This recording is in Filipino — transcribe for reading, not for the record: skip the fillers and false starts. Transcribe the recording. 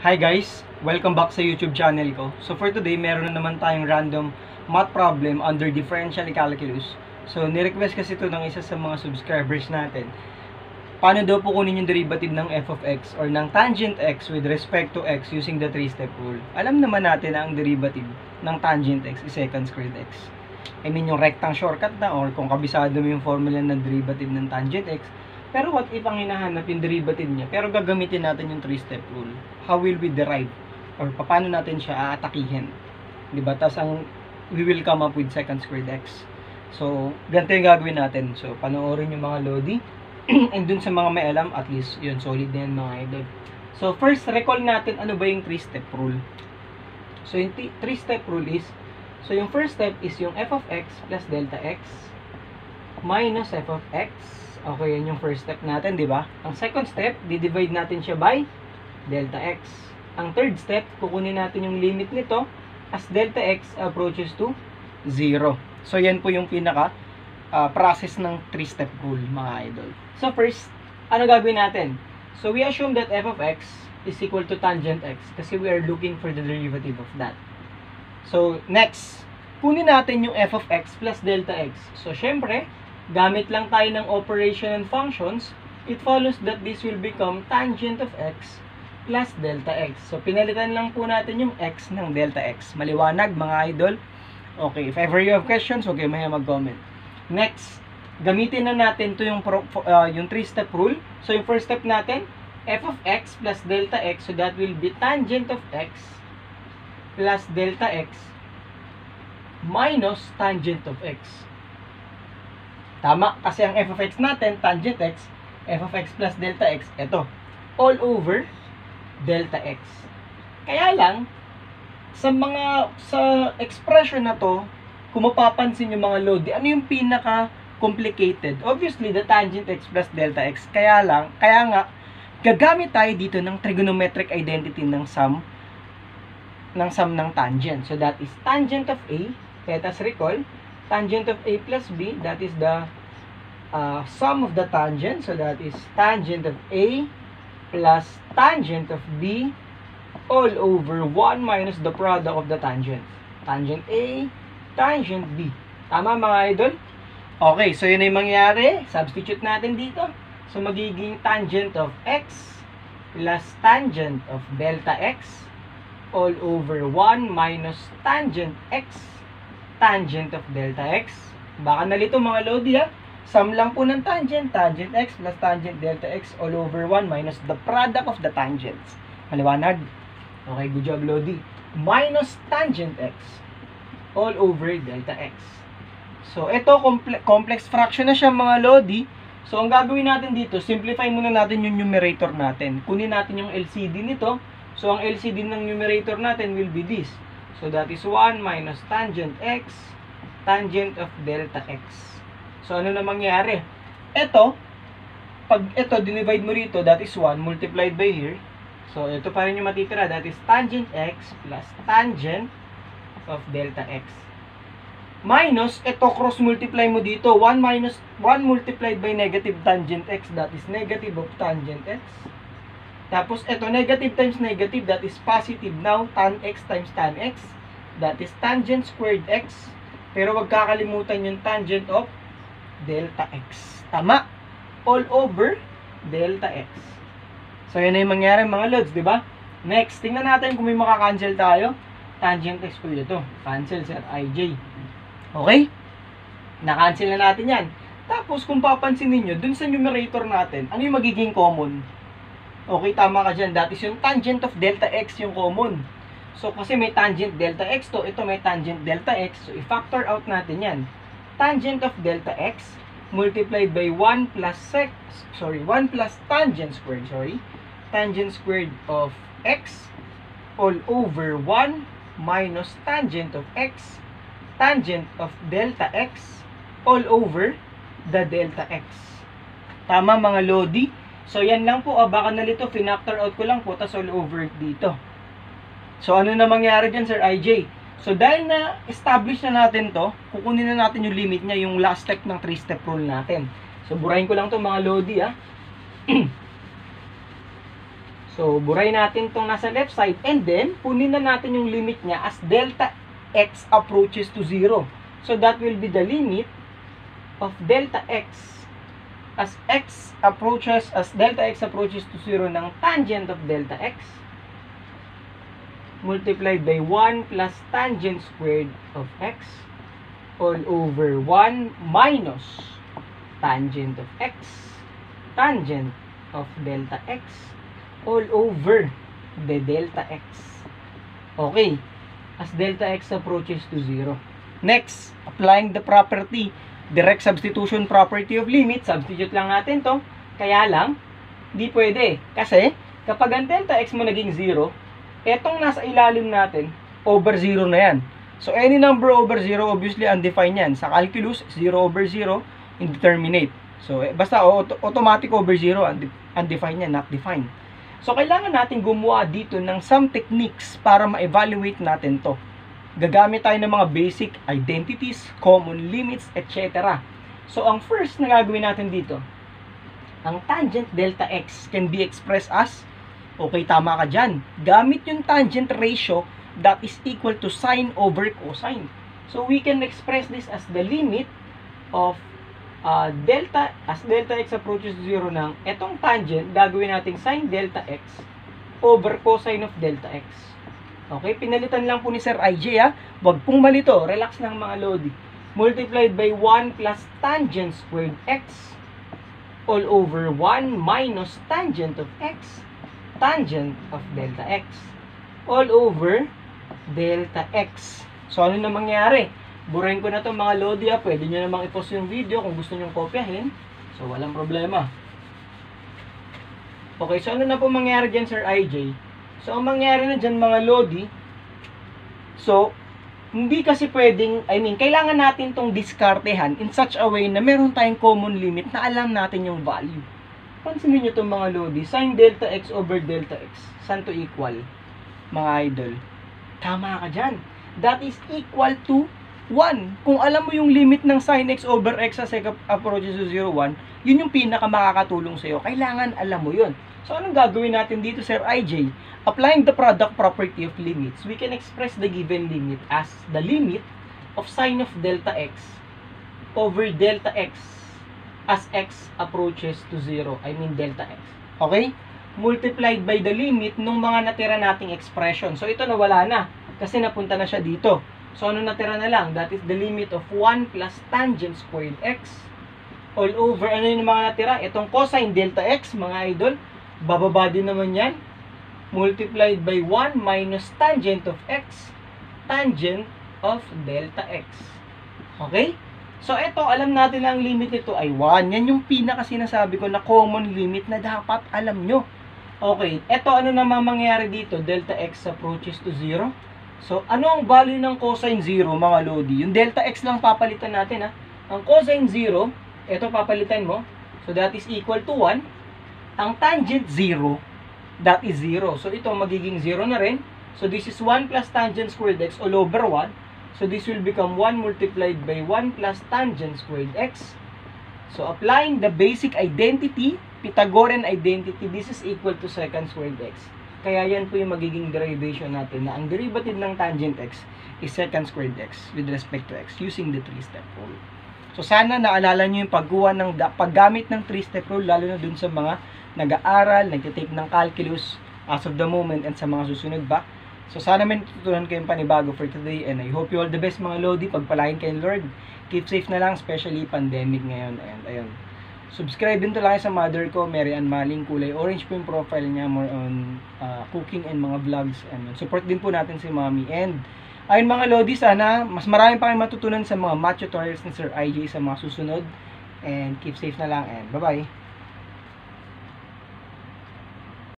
Hi guys! Welcome back sa YouTube channel ko. So for today, meron na naman tayong random math problem under differential calculus. So nirequest kasi ito ng isa sa mga subscribers natin. Paano daw po kunin yung derivative ng f of x or ng tangent x with respect to x using the 3-step rule? Alam naman natin na ang derivative ng tangent x is secant squared x. I mean yung rectang shortcut na, or kung kabisado mo yung formula ng derivative ng tangent x. Pero what if ang hinahanap yung derivative niya, pero gagamitin natin yung 3-step rule? How will we derive? Or paano natin siya aatakihin? Diba? Tapos we will come up with secant squared x. So, ganito yung gagawin natin. So, panoorin yung mga lodi. And dun sa mga may alam, at least, yun, solid na yan mga idol. So, first, recall natin ano ba yung 3-step rule. So, yung 3-step rule is, so yung first step is yung f of x plus delta x minus f of x. Okay, yan yung first step natin, di ba? Ang second step, di-divide natin siya by delta x. Ang third step, kukunin natin yung limit nito as delta x approaches to 0. So, yan po yung pinaka process ng 3-step rule, mga idol. So, first, ano gagawin natin? So, we assume that f of x is equal to tangent x kasi we are looking for the derivative of that. So, next, kunin natin yung f of x plus delta x. So, syempre, gamit lang tayo ng operation and functions, it follows that this will become tangent of x plus delta x. So, pinalitan lang po natin yung x ng delta x. Maliwanag, mga idol? Okay, if ever you have questions, okay, may mag-comment. Next, gamitin na natin to yung 3-step rule. So, yung first step natin, f of x plus delta x, so that will be tangent of x plus delta x minus tangent of x. Tama, kasi ang f of x natin, tangent x, f of x plus delta x, ito, all over delta x. Kaya lang, sa expression na to, kung mapapansin yung mga lodi, ano yung pinaka-complicated? Obviously, the tangent x plus delta x. Kaya nga, gagamit tayo dito ng trigonometric identity ng sum ng tangent. So, that is tangent of a. Let us recall, tangent of a plus b, that is the sum of the tangent. So, that is tangent of a plus tangent of b all over 1 minus the product of the tangent. Tangent a, tangent b. Tama, mga idol? Okay, so yun ay mangyari. Substitute natin dito. So, magiging tangent of x plus tangent of delta x all over 1 minus tangent x tangent of delta x. Baka nalito mga lodi ha. Sum lang po ng tangent x plus tangent delta x all over 1 minus the product of the tangents. Maliwanag? Okay, good job lodi. Minus tangent x all over delta x. So, ito complex fraction na siya mga lodi. So, ang gagawin natin dito, simplify muna natin yung numerator natin. Kunin natin yung LCD nito. So, ang LCD ng numerator natin will be this. So, that is 1 minus tangent x, tangent of delta x. So, ano na mangyari? Ito, pag ito, dinivide mo rito, that is 1 multiplied by here. So, ito pa rin yung matitira. That is tangent x plus tangent of delta x. Minus, ito cross multiply mo dito. 1 minus 1 multiplied by negative tangent x, that is negative of tangent x. Tapos, ito, negative times negative, that is positive now, tan x times tan x. That is tangent squared x. Pero wag kakalimutan yung tangent of delta x. Tama? All over delta x. So, yun na yung mangyari mga lods, di ba? Next, tingnan natin kung may makakancel tayo. Tangent x po ito. Cancel sa ij. Okay? Na-cancel na natin yan. Tapos, kung papansin niyo dun sa numerator natin, ano yung magiging common? Okay, tama ka dyan. That is yung tangent of delta x yung common. So, kasi may tangent delta x to, ito may tangent delta x. So, i-factor out natin yan. Tangent of delta x multiplied by 1 plus tangent squared, tangent squared of x all over 1 minus tangent of x, tangent of delta x all over the delta x. Tama mga lodi? So, yan lang po. Baka nalito, finactor out ko lang po, tas all over dito. So, ano na mangyari dyan, Sir IJ? So, dahil na-establish na natin to, kukunin na natin yung limit niya, yung last step ng 3-step rule natin. So, burahin ko lang to mga lodi, ha. So, buray natin itong nasa left side and then, punin na natin yung limit niya as delta x approaches to 0. So, that will be the limit of delta x as delta x approaches to 0 ng tangent of delta x multiplied by 1 plus tangent squared of x all over 1 minus tangent of x, tangent of delta x all over the delta x. Okay, as delta x approaches to 0. Next, applying the property, direct substitution property of limit, substitute lang natin to. Kaya lang, di pwede. Kasi, kapag ang delta x mo naging 0, etong nasa ilalim natin, over 0 na yan. So, any number over 0, obviously, undefined yan. Sa calculus, 0 over 0, indeterminate. So, basta automatic over 0, undefined yan, not defined. So, kailangan natin gumawa dito ng some techniques para ma-evaluate natin to. Gagamit tayo ng mga basic identities, common limits, etc. So, ang first na gagawin natin dito, ang tangent delta x can be expressed as, okay, tama ka dyan, gamit yung tangent ratio that is equal to sine over cosine. So, we can express this as the limit of delta x approaches to 0 ng etong tangent, gagawin natin sine delta x over cosine of delta x. Okay, pinalitan lang po ni Sir IJ ha. Wag pong malito, relax lang mga lodi. Multiplied by 1 plus tangent squared x all over 1 minus tangent of x, tangent of delta x all over delta x. So, ano na mangyari? Burahin ko na to mga lodi ha. Pwede nyo namang i-post yung video kung gusto nyo kopyahin. So, walang problema. Okay, so ano na po mangyari dyan, Sir IJ? So, ang mangyari na dyan mga lodi, so, hindi kasi pwedeng, kailangan natin tong diskartehan in such a way na meron tayong common limit na alam natin yung value. Pansinin nyo itong mga lodi, sin delta x over delta x. Saan to equal? Mga idol. Tama ka dyan. That is equal to 1. Kung alam mo yung limit ng sin x over x sa approaches to 0, 1, yun yung pinaka makakatulong sa'yo. Kailangan alam mo yun. So, anong gagawin natin dito, Sir IJ? Applying the product property of limits, we can express the given limit as the limit of sine of delta x over delta x as x approaches to 0. Delta x. Okay? Multiplied by the limit nung mga natira nating expression. So, ito nawala na kasi napunta na siya dito. So, ano natira na lang? That is the limit of 1 plus tangent squared x all over, ano yung mga natira? Itong cosine delta x, mga idol, bababa din naman yan. Multiplied by 1 minus tangent of x, tangent of delta x. Okay? So, ito, alam natin na ang limit nito ay 1. Yan yung pinaka sinasabi ko na common limit na dapat alam nyo. Okay, ito, ano naman mangyayari dito? Delta x approaches to 0. So, ano ang value ng cosine 0, mga lodi? Yung delta x lang papalitan natin, ha? Ang cosine 0, ito papalitan mo. So, that is equal to 1. Ang tangent 0, that is 0. So, ito magiging 0 na rin. So, this is 1 plus tangent squared x all over 1. So, this will become 1 multiplied by 1 plus tangent squared x. So, applying the basic identity, Pythagorean identity, this is equal to secant squared x. Kaya yan po yung magiging derivation natin na ang derivative ng tangent x is secant squared x with respect to x using the 3-step rule. So, sana naalala nyo yung paggamit ng 3-step rule, lalo na dun sa mga nag-aaral, nagtitake ng calculus as of the moment and sa mga susunod ba. So, sana may natutunan kayong panibago for today and I hope you all the best mga lodi. Pagpalain kayo Lord. Keep safe na lang, especially pandemic ngayon. And ayun. Subscribe din to lang sa mother ko, Mary Ann Maling. Kulay orange po yung profile niya, more on cooking and mga vlogs. And support din po natin si Mommy. And ayun mga lodi, sana mas marami pa kayong matutunan sa mga math tutorials ni Sir IJ sa mga susunod. And keep safe na lang and bye-bye.